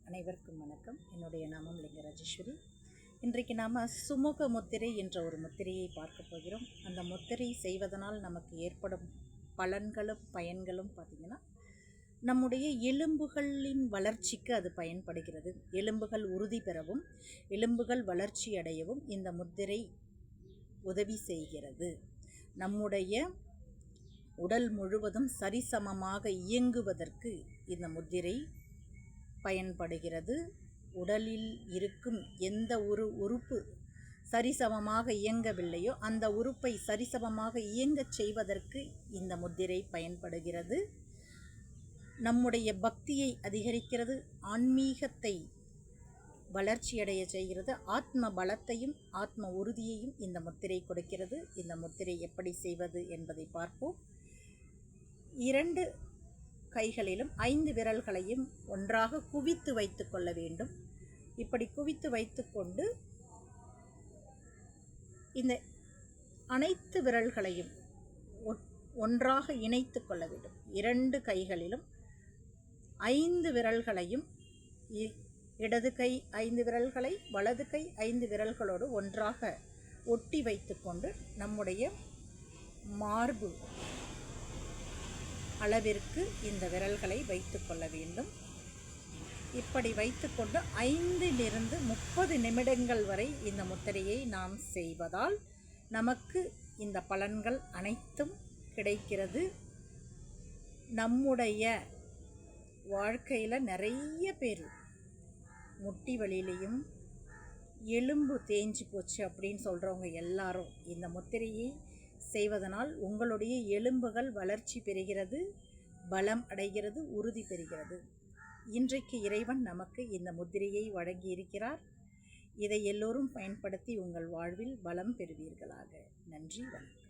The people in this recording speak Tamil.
அனைவருக்கும் வணக்கம். என்னுடைய நாமம் லிங்கராஜேஸ்வரி. இன்றைக்கு நாம் சுமுக முத்திரை என்ற ஒரு முத்திரையை பார்க்க போகிறோம். அந்த முத்திரை செய்வதனால் நமக்கு ஏற்படும் பலன்களும் பயன்களும் பார்த்திங்கன்னா, நம்முடைய எலும்புகளின் வளர்ச்சிக்கு அது பயன்படுகிறது. எலும்புகள் உறுதி பெறவும் எலும்புகள் வளர்ச்சி அடையவும் இந்த முத்திரை உதவி செய்கிறது. நம்முடைய உடல் முழுவதும் சரிசமமாக இயங்குவதற்கு இந்த முத்திரை பயன்படுகிறது. உடலில் இருக்கும் எந்த ஒரு உறுப்பு சரிசமமாக இயங்கவில்லையோ அந்த உறுப்பை சரிசமமாக இயங்கச் செய்வதற்கு இந்த முத்திரை பயன்படுகிறது. நம்முடைய பக்தியை அதிகரிக்கிறது, ஆன்மீகத்தை வளர்ச்சியடைய செய்கிறது, ஆத்ம பலத்தையும் ஆத்ம உறுதியையும் இந்த முத்திரை கொடுக்கிறது. இந்த முத்திரை எப்படி செய்வது என்பதை பார்ப்போம். 2 கைகளிலும் 5 விரல்களையும் ஒன்றாக குவித்து வைத்து கொள்ள வேண்டும். இப்படி குவித்து வைத்துக்கொண்டு இந்த அனைத்து விரல்களையும் ஒன்றாக இணைத்து கொள்ள வேண்டும். 2 கைகளிலும் 5 விரல்களையும், இடது கை 5 விரல்களை வலது கை 5 விரல்களோடு ஒன்றாக ஒட்டி வைத்துக்கொண்டு நம்முடைய மார்பு அளவிற்கு இந்த விரல்களை வைத்து கொள்ள வேண்டும். இப்படி வைத்துக்கொண்டு 5 to 30 நிமிடங்கள் வரை இந்த முத்திரையை நாம் செய்வதால் நமக்கு இந்த பலன்கள் அனைத்தும் கிடைக்கிறது. நம்முடைய வாழ்க்கையில் நிறைய பேர் முட்டி வலியிலையும் எலும்பு தேஞ்சு போச்சு அப்படின்னு சொல்கிறவங்க எல்லாரும் இந்த முத்திரையை செய்வதனால் உங்களுடைய எலும்புகள் வளர்ச்சி பெறுகிறது, பலம் அடைகிறது, உறுதி பெறுகிறது. இன்றைக்கு இறைவன் நமக்கு இந்த முத்திரையை வழங்கி இருக்கிறார். இதை எல்லோரும் பயன்படுத்தி உங்கள் வாழ்வில் பலம் பெறுவீர்களாக. நன்றி, வணக்கம்.